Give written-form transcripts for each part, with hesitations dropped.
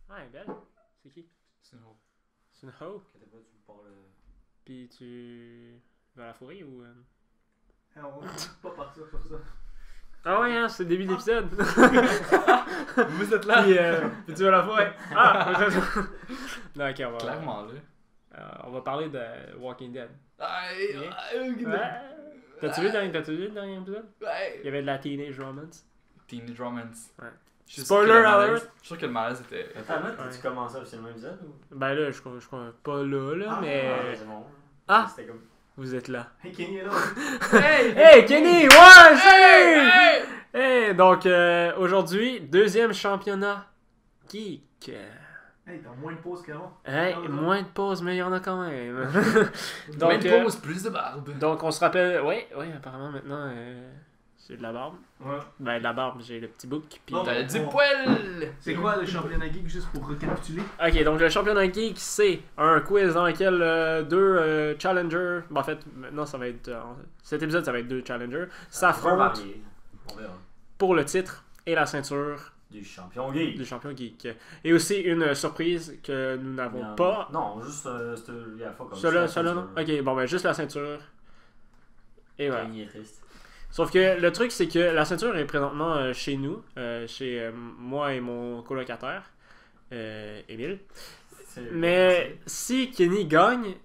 Ah, elle est belle. C'est qui? C'est une autre. C'est une hoe. Tu parles. Puis tu vas la fourrer ou. On va pas partir sur ça. Ah ouais, hein, c'est le début de l'épisode. Vous êtes là? Puis tu vas la fourrer. Ah! Non, ok, on va. Clairement, là. On va parler de Walking Dead. Ouais. T'as-tu vu le dernier épisode? Ouais. Il y avait de la teenage romance. Teenage Romance. Ouais. Je suis Spoiler sûr que le malaise- alert! Je suis sûr que le malaise était. Attends, là, Ouais. t'as-tu commencé officiellement l'épisode ou? Ben là, je crois pas là, mais. c'est bon. Ah! C'était comme. Vous êtes là. Hey, Kenny est là. Hey, Kenny! Ouais, salut! Hey, donc aujourd'hui, deuxième championnat geek. Hey, t'as moins de pauses qu'avant. Hey, moins de pauses, mais il y en a quand même. Donc, donc, pause, plus de barbe. donc, on se rappelle. Oui, apparemment maintenant, j'ai de la barbe. Ouais. Ben, de la barbe, j'ai le petit bouc. Puis... Non. T'as du poil! C'est quoi le championnat geek, juste pour récapituler? Ok, donc le championnat geek, c'est un quiz dans lequel deux challengers. Ben, en fait, maintenant, ça va être. Cet épisode, ça va être deux challengers. S'affrontent On verra. pour le titre et la ceinture Du champion geek. du champion geek. Et aussi une surprise que nous n'avons Non, pas. Non, juste la fois comme Celui-là, non? Ok, bon, ben, juste la ceinture. Et voilà. Il est triste. Sauf que le truc, c'est que la ceinture est présentement chez nous, chez moi et mon colocataire, Émile. Mais si Kenny gagne,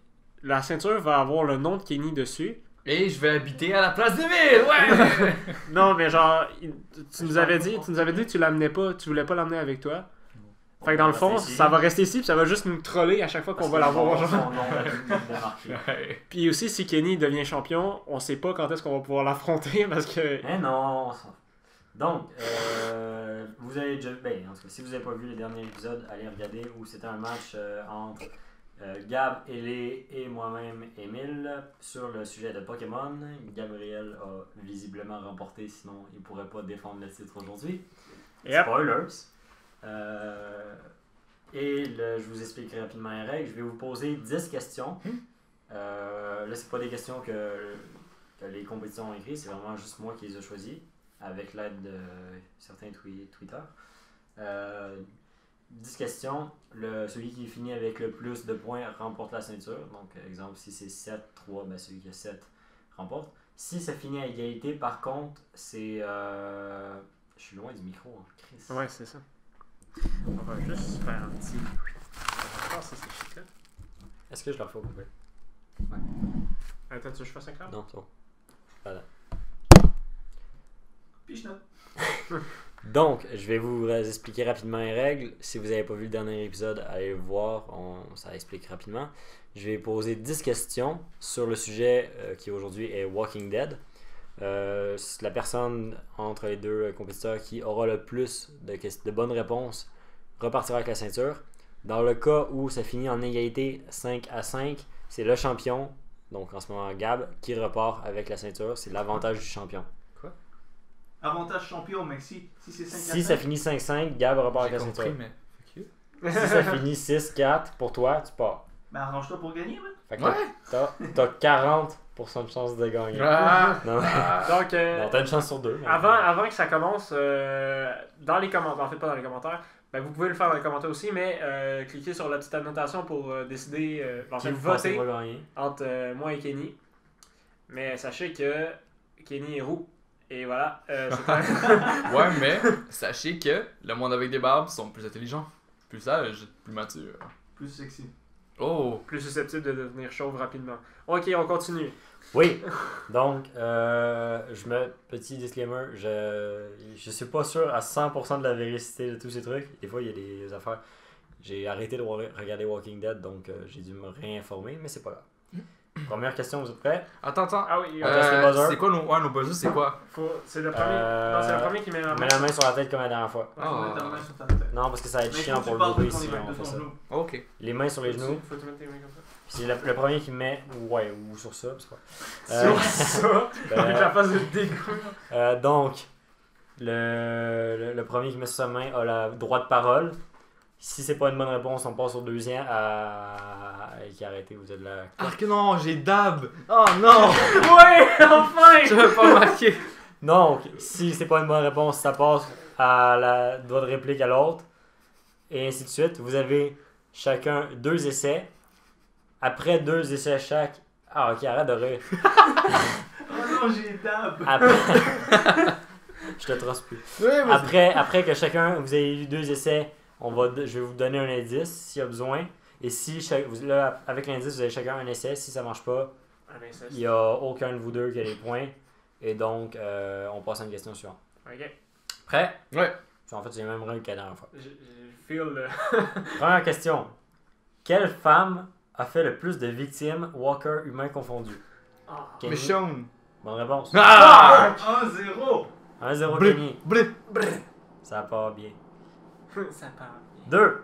la ceinture va avoir le nom de Kenny dessus. Et je vais habiter à la place d'Emile! Ouais! Non, mais genre, tu nous avais dit que tu l'amenais pas, tu voulais pas l'amener avec toi. Fait que dans le fond, ça va rester ici, puis ça va juste nous troller à chaque fois qu'on va l'avoir. Genre. Son nom va marquer. Ouais. Puis aussi, si Kenny devient champion, on sait pas quand est-ce qu'on va pouvoir l'affronter parce que. Eh non! Donc, vous avez déjà. Ben, en tout cas, si vous n'avez pas vu les derniers épisodes, allez regarder où c'était un match entre Gab, Elé et moi-même, Émile, sur le sujet de Pokémon. Gabriel a visiblement remporté, sinon il pourrait pas défendre le titre aujourd'hui. Yep. Spoilers. Je vous expliquerai rapidement les règles. Je vais vous poser 10 questions. Là, c'est pas des questions que les compétitions ont écrites, c'est vraiment juste moi qui les ai choisies avec l'aide de certains Twitter. 10 questions. Celui qui finit avec le plus de points remporte la ceinture. Donc, exemple, si c'est 7-3, ben celui qui a 7 remporte. Si ça finit à égalité, par contre, c'est. Je suis loin du micro, hein, Chris. Ouais, c'est ça. On va juste faire un petit. Ah, ça c'est chic là. Est-ce que je le refais au complet? Attends, tu veux que je fasse un câble? Non, c'est bon. Voilà. Puis je note. Donc, je vais vous expliquer rapidement les règles. Si vous n'avez pas vu le dernier épisode, allez le voir, ça explique rapidement. Je vais poser 10 questions sur le sujet qui aujourd'hui est Walking Dead. La personne entre les deux compétiteurs qui aura le plus de bonnes réponses repartira avec la ceinture. Dans le cas où ça finit en égalité 5-5, c'est le champion, donc en ce moment Gab, qui repart avec la ceinture. C'est l'avantage du champion. Avantage champion, mais si c'est 5 Si ça finit 5-5, Gab repart avec J'ai la compris, ceinture. mais. Fuck you. Si ça finit 6-4, pour toi, tu pars. Ben arrange-toi pour gagner, man. Fait que Ouais! t'as 40% de chance de gagner. Ah! Non, Donc, non, t'as une chance sur deux. mais- avant que ça commence, dans les commentaires, en fait pas dans les commentaires, ben, vous pouvez le faire dans les commentaires aussi, mais cliquez sur la petite annotation pour décider, en Qui fait, vous pensez voter va gagner? entre moi et Kenny. Mais sachez que Kenny est roux. Et voilà, c'est pas... Ouais, mais sachez que le monde avec des barbes sont plus intelligents, plus sages, plus matures. Plus sexy. Oh! plus susceptible de devenir chauve rapidement. Ok, on continue. Oui. Donc, petit disclaimer, je suis pas sûr à 100% de la véracité de tous ces trucs. Des fois, il y a des affaires. J'ai arrêté de regarder Walking Dead, donc j'ai dû me réinformer, mais c'est pas grave. Première question, vous êtes prêts? Attends. Ah oui, On teste les buzzers. C'est quoi nos buzzers? C'est quoi? c'est le premier. Non, c'est le premier qui met la Mets main. la main sur la tête comme la dernière fois. Ouais, faut mettre ta main sur ta tête. Non, parce que ça va être Mais chiant faut que pour tu parles le de bruit ton si épaule, on de fait ton ça. genou. Ok. Les mains sur les genoux. Faut que tu mettes tes mains comme ça. Puis c'est le premier qui met. Ouais, ou sur ça, c'est pas. Sur ça, avec la face de dégoût. Donc, le premier qui met sur sa main a le droit de parole. Si c'est pas une bonne réponse, on passe au deuxième qui a arrêté, vous êtes là. Ah que non, j'ai dab! Oh non! Ouais, enfin! Je veux pas marquer! Donc, si c'est pas une bonne réponse, ça passe à la droit de réplique à l'autre. et ainsi de suite. Vous avez chacun 2 essais. Après 2 essais chaque... Ah, ok, arrête de rire. Oh non, j'ai table. Après... Je te trosse plus. Ouais, vas-y. Après que chacun, vous ayez eu 2 essais, je vais vous donner un indice s'il y a besoin. Et si là, avec l'indice, vous avez chacun un essai. Si ça marche pas, il n'y a aucun de vous deux qui a les points. Et donc, on passe à une question suivante. Ok. Prêt? Ouais. En fait, j'ai même rien que la dernière fois. Je feel le. Première question. Quelle femme a fait le plus de victimes Walker humain confondu? Ah. Kenny? Michonne. Bonne réponse. Ah! 1-0. 1-0 Blip, Kenny. blip. Ça part bien. Ça part bien. 2.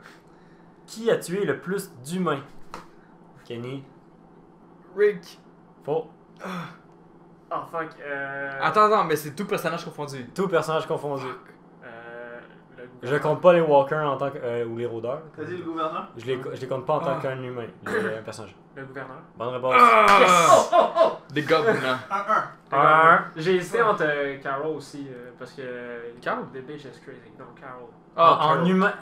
Qui a tué le plus d'humains? Kenny. Rick. Faux. Oh fuck. Attends, mais c'est tout personnage confondu. Tout personnage confondu. Le Je compte pas les walkers en tant que. Ou les rôdeurs. T'as dit le gouverneur? Je les compte pas en tant qu'un humain. Un personnage. Le gouverneur. Bonne réponse. Ah! Des gobelins. 1-1. J'ai hésité entre Carol aussi, parce que. Carol? The bitch is crazy. Non, Carol. En humain.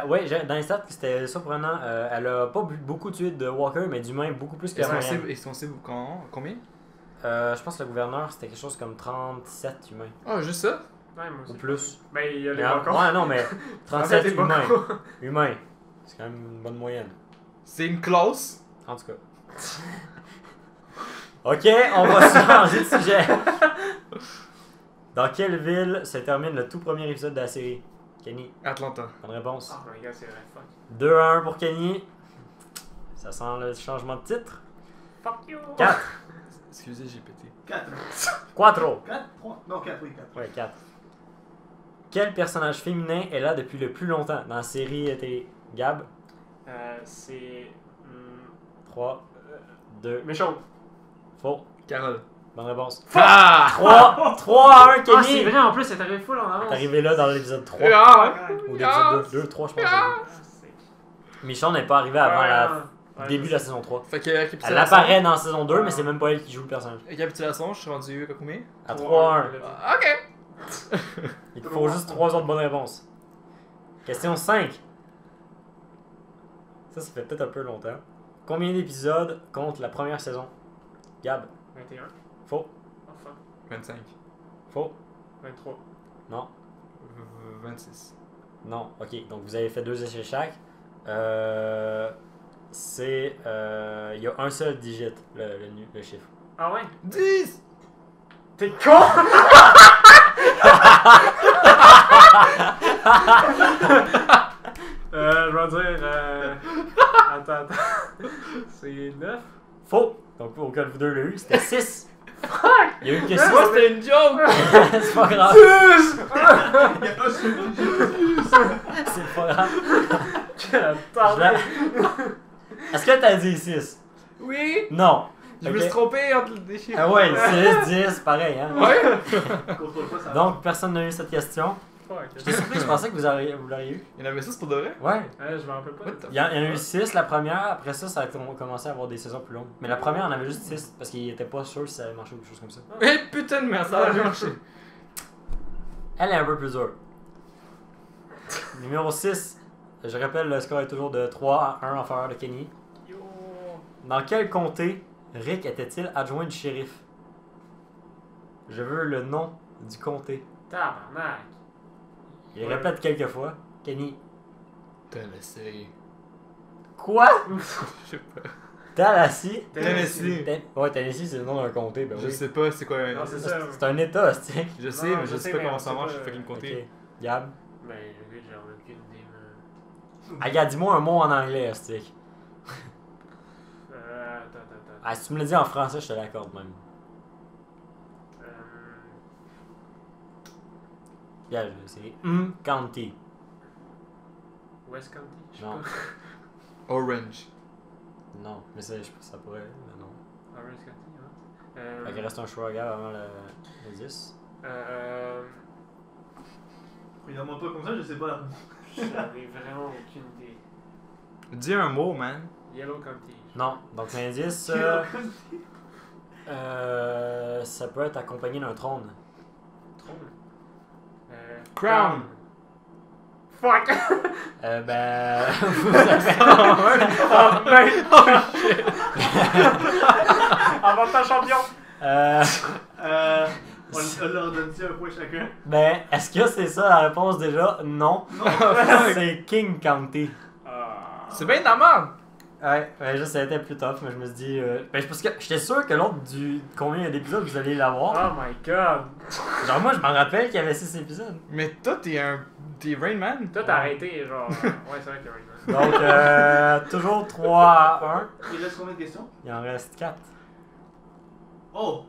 Ouais, dans les stats, c'était surprenant. Elle a pas beaucoup tué de walkers, mais d'humains beaucoup plus que la moyenne. Et son cible combien? Je pense que le gouverneur, c'était quelque chose comme 37 humains. Ah, juste ça? Ouais, moi aussi. Ou plus. Ben, il y a les Mais balcons. ouais, non, mais 37 les humains. balcons. Humains. C'est quand même une bonne moyenne. C'est une clause? En tout cas. Ok, on va changer de sujet. Dans quelle ville se termine le tout premier épisode de la série? Kenny, Atlanta. bonne réponse. Oh my god, c'est vrai, fuck. 2-1 pour Kenny. Ça sent le changement de titre. Fuck you! 4. Excusez, j'ai pété. 4. 4. 4? 3? Non, 4, oui, 4. Ouais, 4. Quel personnage féminin est là depuis le plus longtemps dans la série télé? Gab? C'est. 3, 2, Méchant. faux. Carole. Bonne réponse. Ah! 3 à 1 Ah, c'est Kenny! vrai, en plus, c'est arrivé full en avance. T'es arrivé là dans l'épisode 3. Ah! Ou l'épisode 2, 3 je pense. Michonne n'est pas arrivé avant le début de la saison 3. Fait que Elle récapitulation. apparaît dans la saison 2, mais c'est même pas elle qui joue le personnage. Récapitulation, je suis rendu à combien? À 3-1. Ah, ok. Il te faut juste 3 autres bonnes réponses. Question 5. Ça fait peut-être un peu longtemps. Combien d'épisodes compte la première saison? Gab? 21. Faux. Oh fuck. 25. Faux. 23. Non. 26. Non. Ok, donc vous avez fait 2 essais chaque. C'est... Il y a un seul digit, le chiffre. Ah ouais? 10! T'es con! Je vais dire. Attends. C'est 9? Faux. Donc aucun de vous deux l'a eu, c'était 6. Fuck! Il y a eu que 6. Moi, c'était une joke! C'est pas grave. Il y a un seul C'est pas grave. Quelle Je tarte! la- Est-ce que t'as dit 6? Oui! Non. Je me Ok. suis trompé entre les chiffres. Ah ouais, 6, 10, pareil, hein. Ouais? Contrôle pas ça. Donc, personne n'a eu cette question. Fuck. J'étais surpris, je pensais que vous l'auriez eu. Il y en avait 6 pour de vrai? Ouais. Je m'en rappelle pas. What the Il y en a eu 6 la première, après ça, ça a commencé à avoir des saisons plus longues. Mais la première, on avait juste 6 parce qu'il était pas sûr si ça allait marcher ou quelque chose comme ça. Eh putain de merde, ça a bien marché. Elle est un peu plus dure. Numéro 6. Je rappelle, le score est toujours de 3 à 1 en faveur de Kenny. Yo! Dans quel comté Rick était-il adjoint du shérif? Je veux le nom du comté. Tabarnak! Il Ouais. répète quelques fois. Kenny. Tennessee. Quoi? Je sais pas. Tallahassee? Tennessee. Ouais, Tennessee, c'est le nom d'un comté, ben Je oui. sais pas c'est quoi. Non, c'est ça. C'est un état, c'est. Je sais, Non, mais je je sais, sais pas mais comment on ça sait marche, pas, je fucking Ok. compter. Gab. Ben, le gars, j'en ai aucune idée, mais. Ah, gars, dis-moi un mot en anglais, stick. Attends. Ah, si tu me le dis en français, je te l'accorde même. Gars, c'est County. West County? Je sais Non. pas. Orange. Non, mais ça, je pense que ça pourrait, mais non. Orange County, ouais. Fait qu'il reste un choix à Gab avant le 10. Regarde-moi pas comme ça, je sais pas la réponse. J'avais vraiment aucune idée. Dis un mot, man. Yellow County. Non, donc l'indice, ça peut être accompagné d'un trône. Trône. Crown. Fuck! Ben. Vous avez. Oh, ben! Avantage champion! On leur donne-tu un point chacun? Ben, est-ce que c'est ça la réponse déjà? Non. Non. C'est King County. Ah. C'est bien de la merde! Ouais, juste ça a été plus tough, mais je me suis dit. Ben, parce que j'étais sûr que l'autre du combien d'épisodes vous allez l'avoir. Oh my god! Genre, moi, je m'en rappelle qu'il y avait 6 épisodes. Mais toi, t'es Rain Man? Toi, t'as arrêté, genre. Ouais, c'est vrai que Rain Man. Donc, toujours 3 à 1. Il reste combien de questions? Il en reste 4. Oh!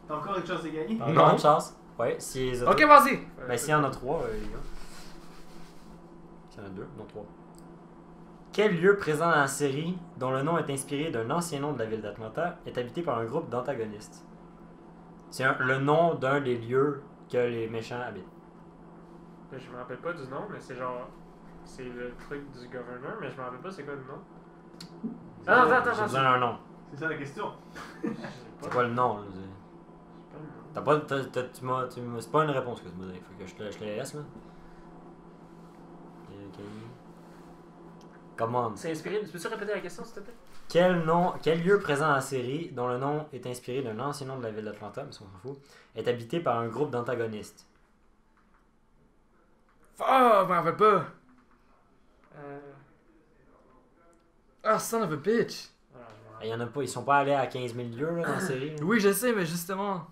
T'as encore une chance de gagner? Encore Non. une chance. Ouais, si les autres. Ok, vas-y! Ben, s'il y en a 3, les gars. S'il y en a 2, non 3. Quel lieu présent dans la série, dont le nom est inspiré d'un ancien nom de la ville d'Atlanta, est habité par un groupe d'antagonistes? C'est le nom d'un des lieux que les méchants habitent. Je me rappelle pas du nom, mais c'est genre. C'est le truc du gouverneur, mais je me rappelle pas c'est quoi le nom. Ah, attends, J'ai besoin d'un nom. C'est ça la question. C'est quoi le nom? Là? T'as pas. C'est pas une réponse que tu m'as donné. Faut que je te la laisse, là. Ok. Comment? C'est inspiré. Peux-tu répéter la question, s'il te plaît? Quel lieu présent dans la série, dont le nom est inspiré d'un ancien nom de la ville d'Atlanta, mais ça on s'en fout, est habité par un groupe d'antagonistes? Oh, je m'en rappelle pas! Euh. Ah, son of a bitch! Ah, je m'en Il y en a pas, ils sont pas allés à 15 000 lieux là, dans la série. Là. Oui, je sais, mais justement.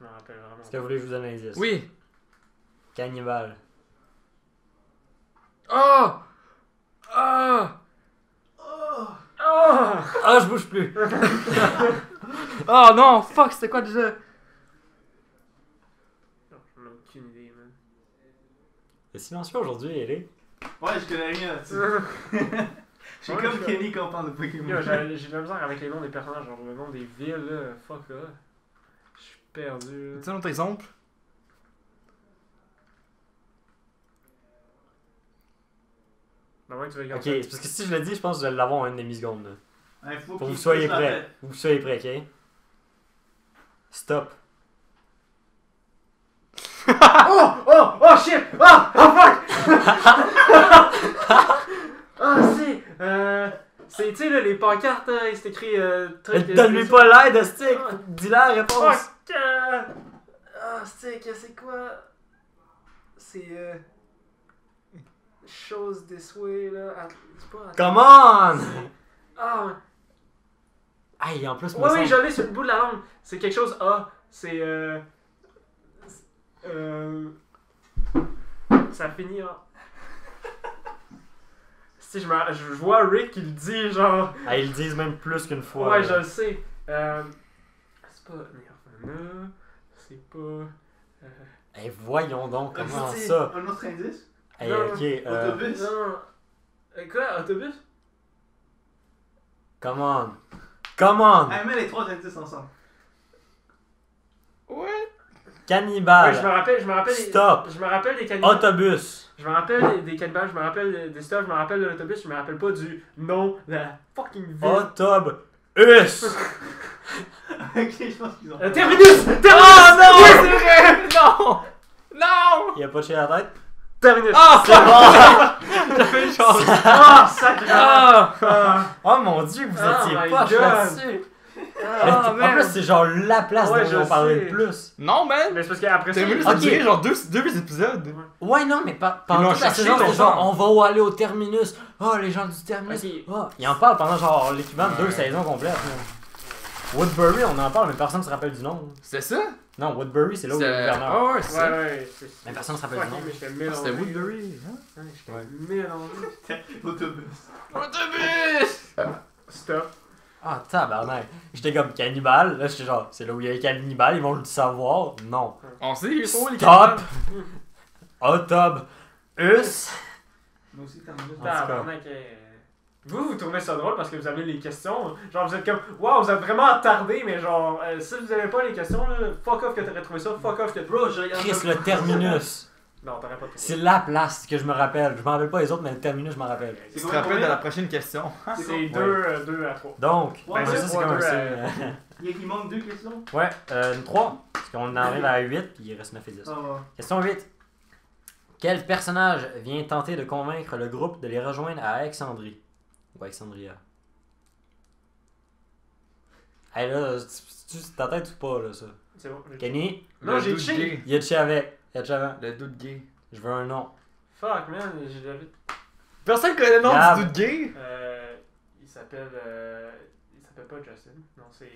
rappelle vraiment. Est-ce que vous voulez que je vous donne un indice? Oui! Cannibale. Oh! Oh! Oh! Oh! Ah, je bouge plus! Oh non! Fuck, c'était quoi déjà? J'en ai aucune idée, man. C'est silencieux aujourd'hui, Ellie. Ouais, je connais rien là-dessus. Je suis Ouais, comme je- Kenny quand on parle de Pokémon. Yo, j'ai de la misère avec les noms des personnages, genre le nom des villes, là. Fuck là. Je suis perdu. Tu as un autre exemple? Ben ouais, tu veux Ok, garder. c'est parce que si je le dis, je pense que vous allez l'avoir en une demi-seconde. Là. Ouais, faut Faut que qu'il vous soyez touche la prêts. tête. Faut que vous soyez prêts, ok? Stop. Oh shit! Oh fuck! C'est, tu sais, là, les pancartes, c'est écrit. Donne-lui pas l'aide, stick! Ah. Dis la réponse! Fuck! Stick, c'est quoi? C'est. Chose this way, là. C'est pas. Come on! Ah, Aïe, en plus, ouais, me oui, semble- je l'ai sur le bout de la langue. C'est quelque chose A. C'est. Ça finit en. Si je vois Rick qui le dit, genre. Ah, ils le disent même plus qu'une fois. Ouais, là. je le sais. C'est pas Nirvana. C'est pas. Eh, voyons donc, comment As-tu ça? Un autre indice? Eh, Non. ok, Autobus? Non. Quoi, autobus? come on. Come on! Ah, mets les trois indices ensemble. Ouais! Cannibale! Ouais, je me rappelle. Stop. Je me rappelle des cannibales. Autobus! Je me rappelle des cannibales, je me rappelle des stuff, je me rappelle de l'autobus, je me rappelle pas du nom de la fucking ville. Autobus! Ok, je pense qu'ils ont. Terminus! Terminus! Oh non! Oui, C'est vrai! Non! Non! Il a pas touché la tête? Terminus! Ah! C'est bon! J'avais une chance! Ah, sacré! Ah! Oh mon dieu, vous Oh étiez my pas God. là-dessus! Ah, en man. plus, c'est genre la place Ouais, dont je on parlait sais. le plus. Non, man! Mais c'est parce qu'après ça. T'as mieux Ok. de durer genre deux épisodes. Ouais, non, mais Ils pendant l'ont toute la cherché saison, c'était longtemps. genre, on va aller au terminus. Oh, les gens du terminus. Ok. Oh, ils en parlent pendant genre l'équivalent de 2 Ouais. saisons complètes. là. Woodbury, on en parle, mais personne ne se rappelle du nom. C'était ça? Non, Woodbury, c'est là où il y a le gouverneur. Ah ouais, Ouais, c'est ça. ouais. Mais personne ne se rappelle Fuck, du nom. mais j'étais Ah, mélangé. c'était Woodbury. Hein? Ouais, j'étais Ouais. mélangé. Autobus. Autobus! Stop. Ah, tabarnak. J'étais comme cannibale. Là, j'étais genre, c'est là où il y a les cannibales, ils vont le savoir. Non. On sait, ils sont les Stop! cannibales. Autobus! Moi aussi, terminus. En tout cas. Tabarnak, vous trouvez ça drôle parce que vous avez les questions. Genre, vous êtes comme, waouh, vous êtes vraiment attardé, mais genre, si vous avez pas les questions, là, fuck off que t'aurais trouvé ça, fuck off que. Bro, je regarde. Chris, le terminus. Non, t'aurais pas trouvé. C'est la place que je me rappelle. Je m'en rappelle pas les autres, mais le terminus, je m'en rappelle. C'est Tu te rappelles de combien? la prochaine question? C'est Ouais. 2 à 3. Donc, Ouais, ben, ouais, ça, c'est ouais, comme un deux, signe. Il manque 2 questions? Ouais, une 3. Parce qu'on en arrive à 8, puis il reste 9 et 10. Ah, ouais. Question 8. Quel personnage vient tenter de convaincre le groupe de les rejoindre à Alexandrie? Ou Alexandria. Hey là, tu ta tête ou pas là ça? C'est bon. Kenny, Non, j'ai doute cheat. gay. il a touché avec. Il a touché avant. Le doute gay. Je veux un nom. Fuck, man, j'ai l'avais. Personne connaît le nom Gab. du doute gay. Il s'appelle. Il s'appelle pas Justin. Non, c'est.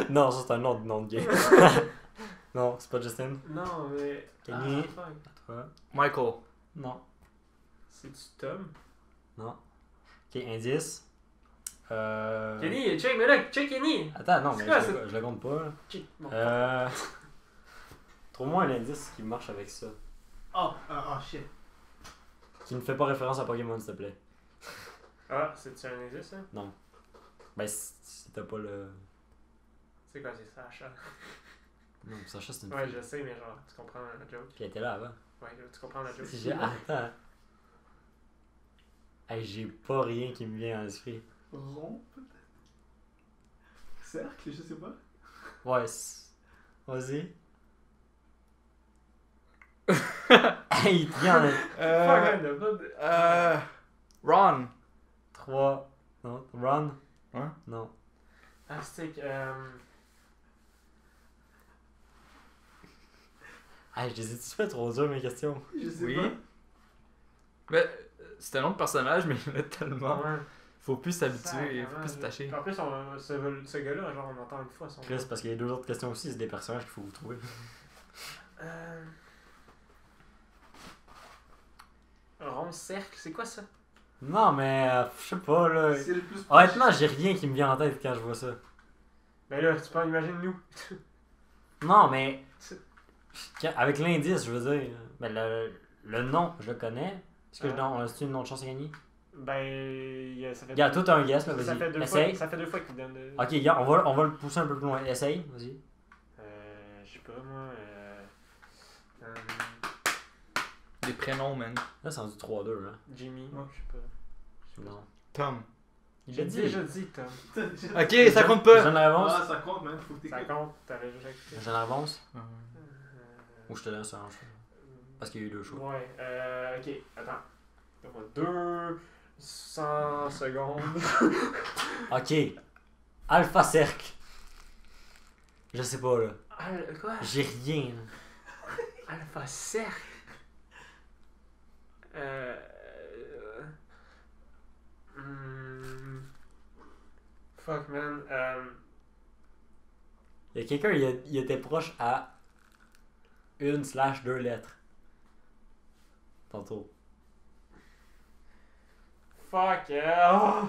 Non, ça c'est un autre nom de gay. Non, c'est pas Justin. Non, mais. Kenny. Ah, fuck. Toi. Michael. Non. C'est-tu Tom? Non. Ok, indice. Kenny, check, mais là, check Kenny! Attends, non, mais C'est quoi, je le compte pas. Là. Check. Bon. Trouve-moi un indice qui marche avec ça. Oh, shit. Qui ne fait pas référence à Pokémon, s'il te plaît. Ah, c'est-tu un indice, ça? Ben, si t'as pas le. C'est quoi, c'est Sacha? Non, Sacha, c'est une Ouais, fille. je sais, mais genre, tu comprends la joke. Puis elle était là avant. Ouais, tu comprends la joke. Si j'ai. Attends. Hey, j'ai pas rien qui me vient à l'esprit. Rond, peut-être? Cercle, je sais pas. Ouais, vas-y. Hey, il te vient en Fuck, man, le pas de. Ron. 3. Non, Ron? Ouais. Non. Ah, stick, Hey, je les ai-tu fait trop dur mes questions? Je sais Oui. pas. Mais c'est un nom de personnage, mais il y en a tellement. Ouais. Faut plus s'habituer, faut Sacrément, plus s'attacher. En plus, ce gars-là, genre, on entend une fois son. Chris, parce qu'il y a deux autres questions aussi, c'est des personnages qu'il faut vous trouver. Rond cercle, c'est quoi ça? Non, mais je sais pas là. C'est le plus. Honnêtement, j'ai rien qui me vient en tête quand je vois ça. Ben là, tu peux imaginer nous. Non, mais. C'est- Avec l'indice, je veux dire. Mais le nom, je le connais. Est-ce que Ah. on a une autre chance à gagner? Ben, ça fait. Regarde, toi t'as un guess là, ça fait vas-y. deux Essaye. fois. Ça fait deux fois qu'il donne. Ok, regarde, on va le pousser un peu plus loin. Essaye, vas-y. Je sais pas, moi. Des prénoms, man. Là, c'est rendu 3-2, hein. Jimmy, Ouais. je sais pas. Non. Tom. Il J'ai a dit. déjà dit, Tom. Ok, ça compte Je pas. donne la réponse. Ah, ça compte, man. Faut que Ça t'écoutes. compte, t'avais juste écouté. Je donne la réponse. Euh, Ou je te donne ça en choix. Parce qu'il y a eu deux choix. Ouais, ok, attends. Donne-moi 200 secondes. Ok. Alpha Cercle. Je sais pas là. Quoi? J'ai rien. Là. Alpha cercle. Fuck, man. Il y a quelqu'un, il était proche à 1/2 lettres. Tantôt. Fuck, oh!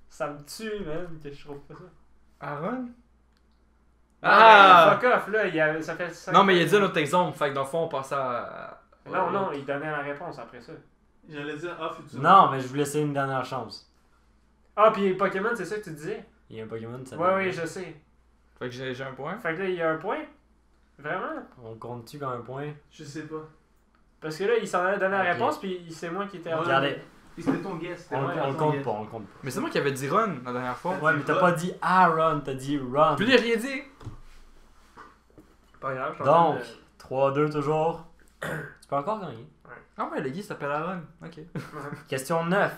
Ça me tue, man, que je trouve pas ça. Aaron? Ah! Ah! Fuck off, là, ça fait ça. Non, mais il a dit un autre exemple, fait que dans le fond, on passe à. Non, il donnait la réponse après ça. J'allais dire ah, futur. Non, mais je vous laissais une dernière chance. Ah, puis Pokémon, c'est ça que tu disais? Il y a un Pokémon, ça Ouais, je sais. Fait que j'ai un point. Fait que là, il y a un point? Vraiment? On compte-tu comme un point? Je sais pas. Parce que là, il s'en allait donner la Ok. réponse, puis c'est moi qui étais Ouais. Regardez, Puis c'était ton guess. c'était on vraiment le ton compte guess. pas, on le compte pas. Mais c'est moi qui avais dit Ron la dernière fois. Ouais, mais t'as pas dit Aaron, t'as dit Ron. Puis lui, il a rien dit. Pas grave, je Donc, 3-2 toujours. Tu peux encore gagner. Ah ouais, le gars s'appelle Aaron. Ok. Question 9.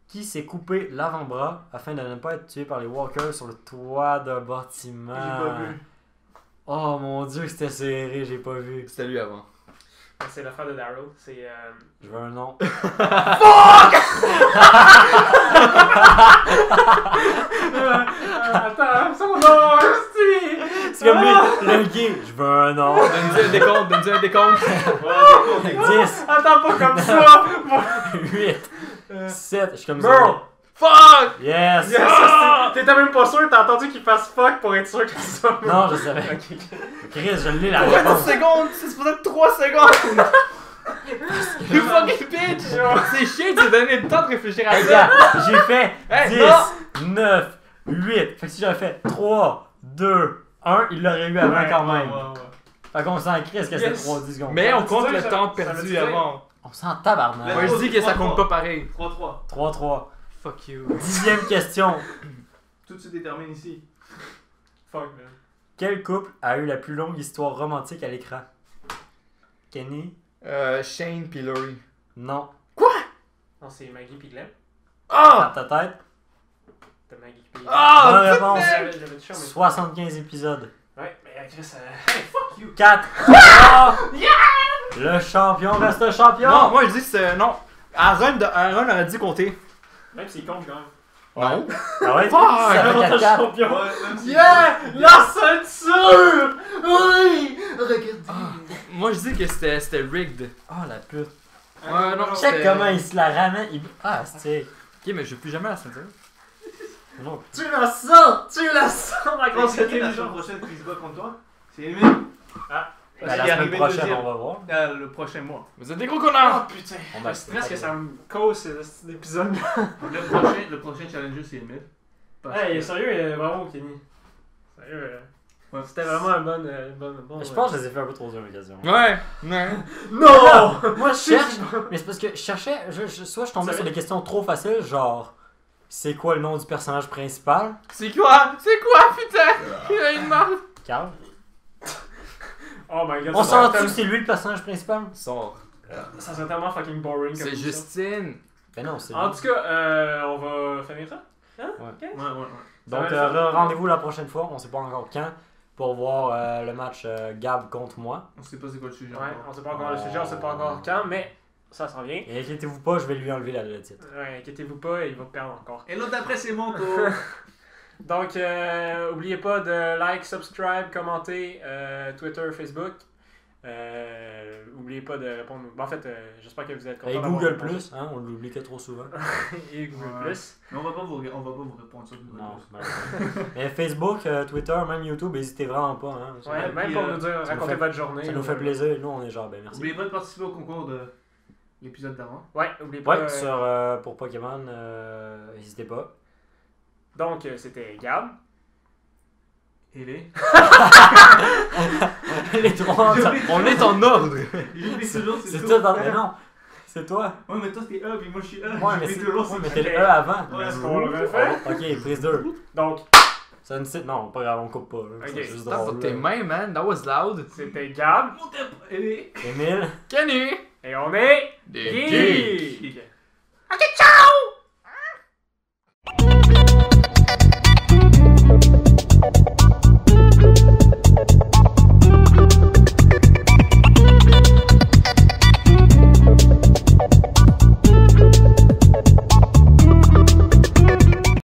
Qui s'est coupé l'avant-bras afin de ne pas être tué par les walkers sur le toit d'un bâtiment? J'ai pas vu. Oh mon dieu, que c'était serré, j'ai pas vu. C'était lui avant. C'est le frère de Daryl. C'est. Je veux un nom. Attends, son nom, hostie! C'est comme lui, le gay. Je veux un nom. Donne-nous un décompte, donne-nous un décompte. Ouais, des 10, Attends pas comme ça! 8, 7. Je suis comme Bro! ça. Fuck! Yes! Yes, hostie! T'étais même pas sûr, t'as entendu qu'il fasse fuck pour être sûr que c'est ça. Non, je savais. Ok. Chris, je l'ai la 30 réponse. secondes! C'est supposé être 3 secondes! You fucking bitch! C'est chiant, tu t'es donné le temps de réfléchir à Hey, ça! gars, j'ai fait Hey, 10, 9, 8. Fait que si j'avais fait 3, 2, 1, il l'aurait eu avant Ouais, quand même. Ouais. Fait qu'on s'en crisse que c'était Yes. 3, 10 secondes. Mais on Ça compte veut le dire- temps ça veut perdu dire- avant. On s'en tabarnak. Moi je dis que ça compte pas pareil. 3-3. 3-3. Fuck you. 10e question. Tout se détermine ici. Fuck, man. Quel couple a eu la plus longue histoire romantique à l'écran? Kenny? Shane pis Laurie. Non. Non, c'est Maggie pis Glenn. Ah! Dans ta tête? T'as Maggie pis Glenn. Ah! Bonne réponse. J'avais touché, mais... 75 épisodes. Ouais, mais Chris, hey, fuck you! 4. Le champion reste champion. Non, moi je dis que c'est. Non. Aaron aurait dû compter. Même s'il compte quand même. Non. Ah ouais? Fuck! Ça fait 4-4. Champion! Ouais, même si- Yeah! La ceinture! Oui! Regardez! Moi je dis que c'était rigged. Oh la pute. Ouais, non, Check c'était- comment il se la ramène. Ah, c'est. Ok, mais je veux plus jamais la ceinture. Non. Tu la sens! Tu la sens, ma grosse C'est qui la intelligence! semaine prochaine qui se bat contre toi? C'est Emile. Ben, la Il est semaine arrivé prochaine, deuxième. on va voir. Le prochain mois. Vous êtes des gros Oh connards! putain! On va- Le stress que ça me cause cet épisode. Le prochain challenger, c'est Emile. Parce Hey, que- sérieux, bravo Kenny. Sérieux, Ouais. c'était vraiment un bon. Je pense que je les ai fait un peu trop sur l'occasion. Ouais, ouais. Non! Moi je cherche, mais c'est parce que je cherchais, soit je tombais Ça sur va- des questions trop faciles, genre c'est quoi le nom du personnage principal? C'est quoi? C'est quoi, putain? Il a une marque. Carl. Oh my god, On ça serait sent-tu que tellement- c'est lui le personnage principal? Sort. ça serait tellement fucking boring comme C'est émission. Justine. Ben non, c'est lui. En tout cas, on va finir ça. Hein? Ouais. Ok. Ouais. Donc Ça va être fun. rendez-vous la prochaine fois, on sait pas encore quand, pour voir le match Gab contre moi. On sait pas c'est quoi le sujet. Ouais, encore. on sait pas encore le sujet, on sait pas encore quand, mais ça s'en vient. Et inquiétez-vous pas, je vais lui enlever le titre. Ouais, inquiétez-vous pas, il va perdre encore. Et l'autre d'après, c'est mon tour. Donc, oubliez pas de like, subscribe, commenter, Twitter, Facebook. Oubliez pas de répondre. Bon, en fait, j'espère que vous êtes contents. Et d'avoir Google répondu. Plus, hein, on l'oublie que trop souvent. Et Google Ouais. Plus. Mais on va pas vous répondre sur Google+. Non, mais Facebook, Twitter, même YouTube, n'hésitez vraiment pas. Hein, Ouais, Et même puis, pour nous dire, ça nous racontez fait- votre journée. ça nous fait plaisir, nous on est genre ben merci. N'oubliez pas de participer au concours de l'épisode d'avant. Ouais, oubliez pas. Ouais, pour Pokémon, n'hésitez pas. Donc, c'était Gab. Et les. Les trois, On est en ordre. J'oublie toujours, c'est tout. toi dans mais non, c'est toi. Ouais, mais toi t'es E, puis moi je suis E. Ouais, mais J'oublie c'est toujours, ouais, mais c'est t'es le E avant. Ouais, Est-ce qu'on le refait? Ok, prise 2. Donc, Ça ne sait. Non, pas grave, on coupe pas. Là. Ok. C'est juste That's drôle. tes là. mains, man. That was loud. c'était Gab. Mon tempo. Et les. Émile. Kenny. Et on est. Des geeks. Geek! Ok, ciao!